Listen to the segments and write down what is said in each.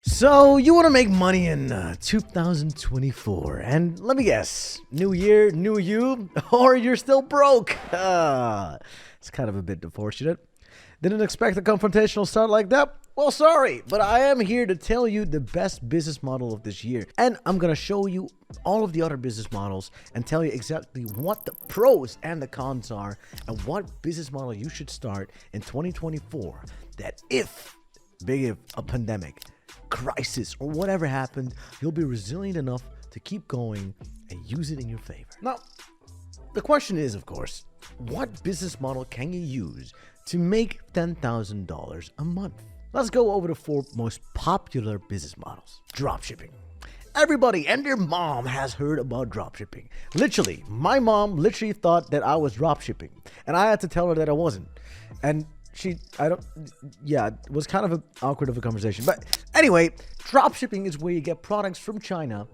So, you want to make money in 2024, and let me guess, new year, new you, or you're still broke? It's kind of a bit unfortunate. Didn't expect a confrontational start like that? Well, sorry, but I am here to tell you the best business model of this year. And I'm going to show you all of the other business models and tell you exactly what the pros and the cons are and what business model you should start in 2024 that if a pandemic, crisis, or whatever happened, you'll be resilient enough to keep going and use it in your favor. Now, the question is, of course, what business model can you use to make $10,000 a month? Let's go over the 4 most popular business models. Dropshipping. Everybody and their mom has heard about dropshipping. Literally, my mom literally thought that I was dropshipping, and I had to tell her that I wasn't. And it was kind of awkward of a conversation. But anyway, dropshipping is where you get products from China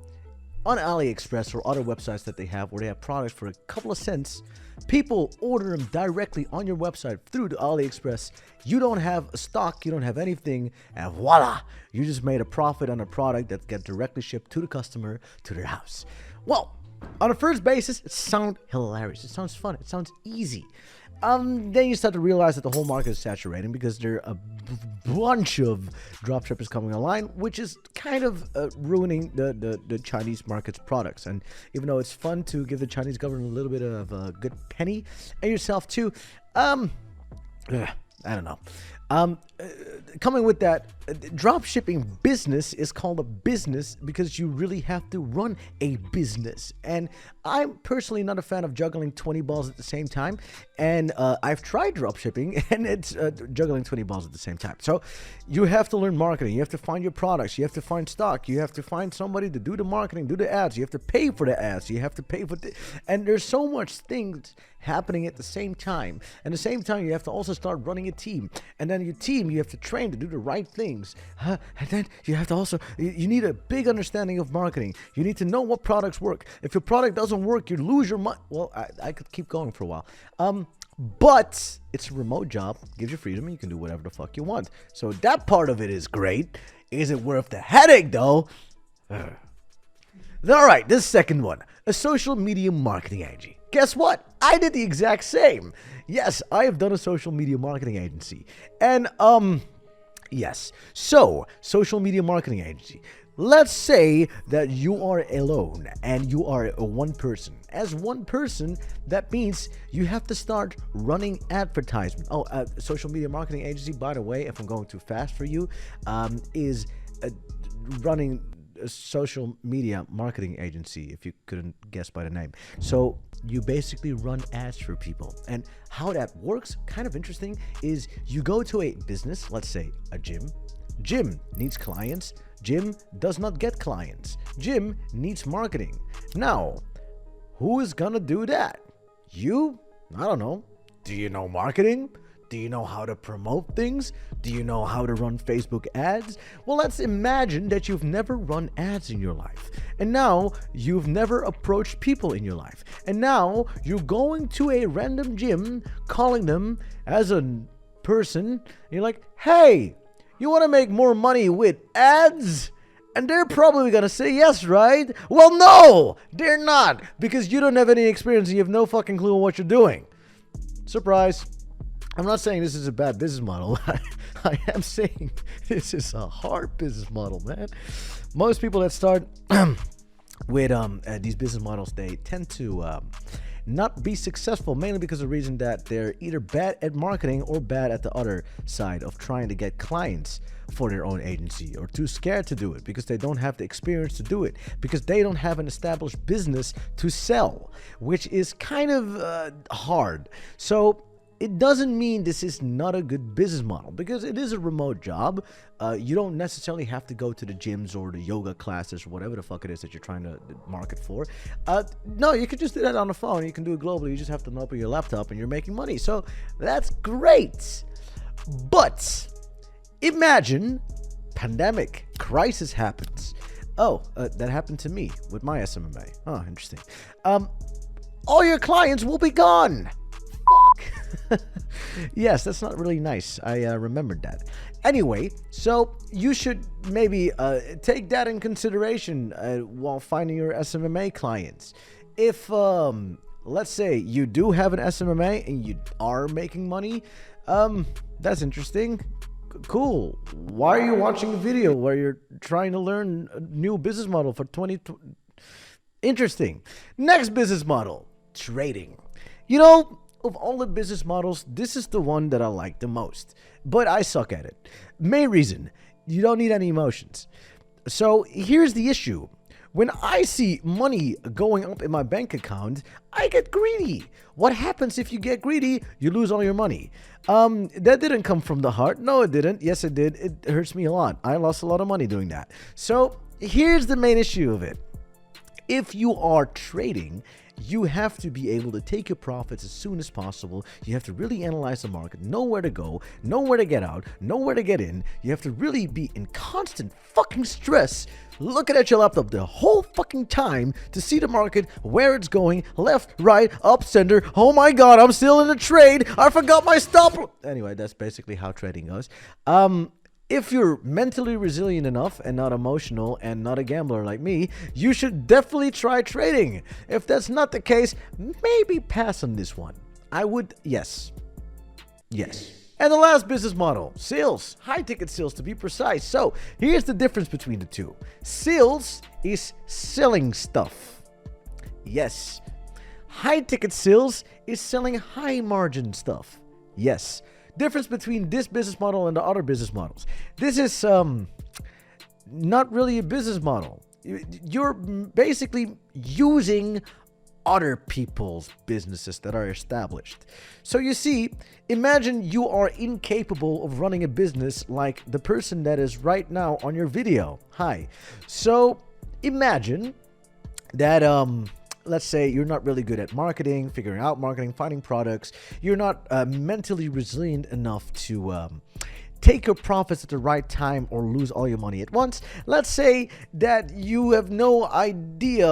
on AliExpress or other websites that they have where they have products for a couple of cents. People order them directly on your website through the AliExpress. You don't have a stock, you don't have anything, and voila, you just made a profit on a product that gets directly shipped to the customer to their house. Well, on a first basis, it sounds hilarious. It sounds fun. It sounds easy. Then you start to realize that the whole market is saturating because there are a bunch of dropshippers coming online, which is kind of ruining the Chinese market's products. And even though it's fun to give the Chinese government a little bit of a good penny and yourself too, I don't know. Coming with that, drop shipping business is called a business because you really have to run a business. And I'm personally not a fan of juggling 20 balls at the same time. And I've tried drop shipping and it's juggling 20 balls at the same time. So you have to learn marketing. You have to find your products. You have to find stock. You have to find somebody to do the marketing, do the ads. You have to pay for the ads. You have to pay for and there's so much things happening at the same time. And at the same time, you have to also start running a team. And then your team, you have to train to do the right things. And then you have to also, you need a big understanding of marketing. You need to know what products work. If your product doesn't work, you lose your money. Well, I could keep going for a while. But it's a remote job, gives you freedom, and you can do whatever the fuck you want. So that part of it is great. Is it worth the headache, though? All right, this second one, a social media marketing agency. Guess what? I did the exact same. Yes, I have done a social media marketing agency. And, yes. So, social media marketing agency. Let's say that you are alone and you are one person. As one person, that means you have to start running advertisement. Social media marketing agency, by the way, if I'm going too fast for you, is running a social media marketing agency, if you couldn't guess by the name. So you basically run ads for people. And how that works, kind of interesting, is you go to a business, let's say a gym. Gym needs clients. Gym does not get clients. Gym needs marketing. Now, who is gonna do that? You? I don't know. Do you know marketing? Do you know how to promote things? Do you know how to run Facebook ads? Well, let's imagine that you've never run ads in your life. And now you've never approached people in your life. And now you're going to a random gym, calling them as a person. And you're like, hey, you want to make more money with ads? And they're probably going to say yes, right? Well, no, they're not. Because you don't have any experience and you have no fucking clue on what you're doing. Surprise. I'm not saying this is a bad business model. I am saying this is a hard business model, man. Most people that start with these business models, they tend to not be successful, mainly because of the reason that they're either bad at marketing or bad at the other side of trying to get clients for their own agency, or too scared to do it because they don't have the experience to do it, because they don't have an established business to sell, which is kind of hard. So it doesn't mean this is not a good business model, because it is a remote job. You don't necessarily have to go to the gyms or the yoga classes or whatever the fuck it is that you're trying to market for. No, you can just do that on the phone. You can do it globally. You just have to open your laptop and you're making money. So that's great. But imagine pandemic, crisis happens. That happened to me with my SMMA. Oh, interesting. All your clients will be gone. Fuck. Yes, that's not really nice. I remembered that. Anyway, so you should maybe take that in consideration while finding your SMMA clients. If, let's say, you do have an SMMA and you are making money, that's interesting. Cool. Why are you watching a video where you're trying to learn a new business model for 2020? Interesting. Next business model, trading. You know, of all the business models, this is the one that I like the most, but I suck at it. Main reason, you don't need any emotions. So here's the issue. When I see money going up in my bank account, I get greedy. What happens if you get greedy? You lose all your money. That didn't come from the heart. No, it didn't. Yes, it did. It hurts me a lot. I lost a lot of money doing that. So here's the main issue of it. If you are trading, you have to be able to take your profits as soon as possible. You have to really analyze the market, know where to go, know where to get out, know where to get in. You have to really be in constant fucking stress, looking at your laptop the whole fucking time to see the market, where it's going, left, right, up, center. Oh my god, I'm still in a trade. I forgot my stop. Anyway, that's basically how trading goes. If you're mentally resilient enough and not emotional and not a gambler like me, you should definitely try trading. If that's not the case, maybe pass on this one. I would, yes. And the last business model, sales, high ticket sales to be precise. So here's the difference between the two. Sales is selling stuff. Yes. High ticket sales is selling high margin stuff. Yes. Difference between this business model and the other business models. This is not really a business model. You're basically using other people's businesses that are established. So you see, imagine you are incapable of running a business like the person that is right now on your video. Hi. So imagine that let's say you're not really good at marketing, figuring out marketing, finding products. You're not mentally resilient enough to take your profits at the right time or lose all your money at once. Let's say that you have no idea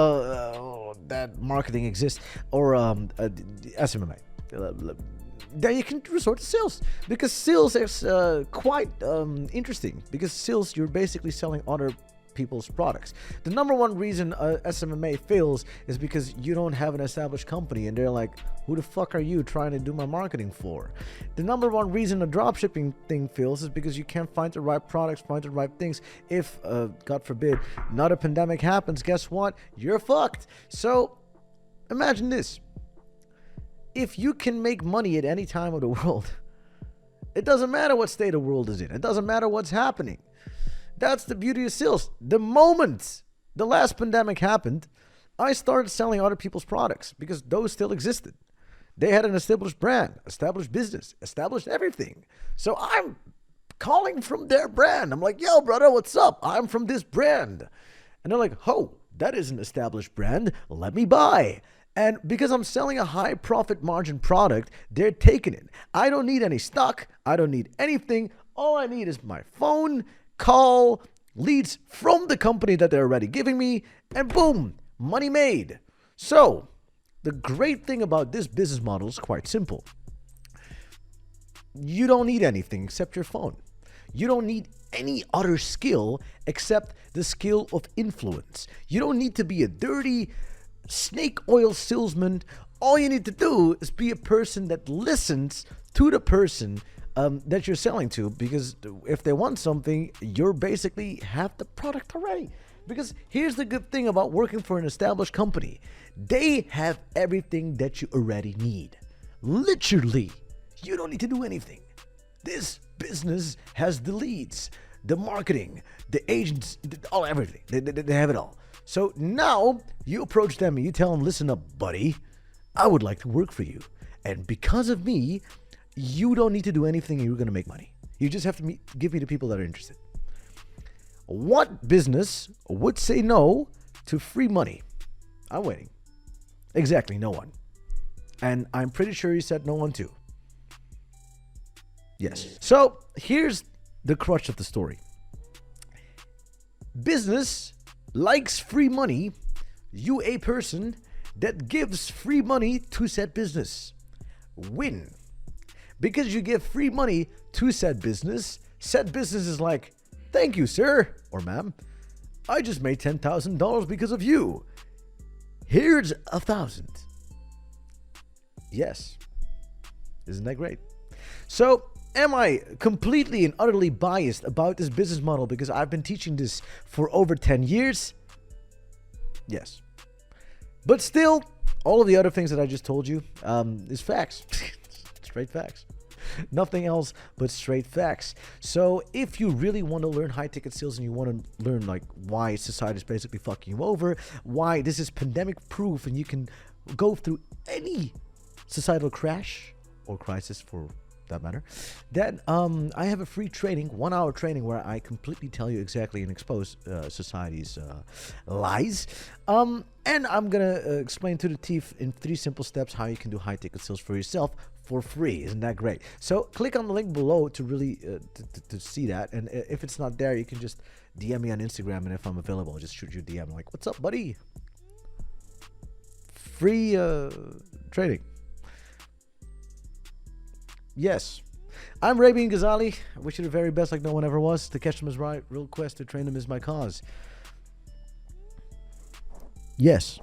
that marketing exists or SMMA. Then you can resort to sales, because sales is quite interesting, because sales, you're basically selling other people's products. The number one reason SMMA fails is because you don't have an established company and they're like, who the fuck are you trying to do my marketing for? The number one reason a dropshipping thing fails is because you can't find the right products, find the right things. If God forbid another pandemic happens, guess what? You're fucked. So imagine this. If you can make money at any time of the world, it doesn't matter what state the world is in. It doesn't matter what's happening. That's the beauty of sales. The moment the last pandemic happened, I started selling other people's products because those still existed. They had an established brand, established business, established everything. So I'm calling from their brand. I'm like, yo, brother, what's up? I'm from this brand. And they're like, oh, that is an established brand. Let me buy. And because I'm selling a high profit margin product, they're taking it. I don't need any stock. I don't need anything. All I need is my phone, call, leads from the company that they're already giving me, and boom, money made. So the great thing about this business model is quite simple. You don't need anything except your phone. You don't need any other skill except the skill of influence. You don't need to be a dirty snake oil salesman. All you need to do is be a person that listens to the person that you're selling to, because if they want something, you're basically have the product already. Because here's the good thing about working for an established company. They have everything that you already need. Literally, you don't need to do anything. This business has the leads, the marketing, the agents, all everything. They have it all. So now you approach them and you tell them, listen up, buddy, I would like to work for you. And because of me, you don't need to do anything and you're going to make money. You just have to give me the people that are interested. What business would say no to free money? I'm waiting. Exactly, no one. And I'm pretty sure you said no one too. Yes. So here's the crutch of the story. Business likes free money. You, a person that gives free money to said business, win. because you give free money to said business is like, thank you, sir or ma'am. I just made $10,000 because of you. Here's 1,000. Yes. Isn't that great? So, am I completely and utterly biased about this business model because I've been teaching this for over 10 years? Yes. But still, all of the other things that I just told you is facts. Straight facts. Nothing else but straight facts. So if you really want to learn high ticket sales and you want to learn like why society is basically fucking you over, why this is pandemic proof and you can go through any societal crash or crisis for that matter, then I have a free training, 1 hour training where I completely tell you exactly and expose society's lies. And I'm gonna explain to the teeth in 3 simple steps how you can do high ticket sales for yourself for free. Isn't that great? So click on the link below to really to see that. And if it's not there, you can just DM me on Instagram, and if I'm available, I'll just shoot you a DM like, "What's up, buddy?" Free training. Yes. I'm Rabin Ghazali. I wish you the very best like no one ever was. To catch them is right. Real quest to train them is my cause. Yes.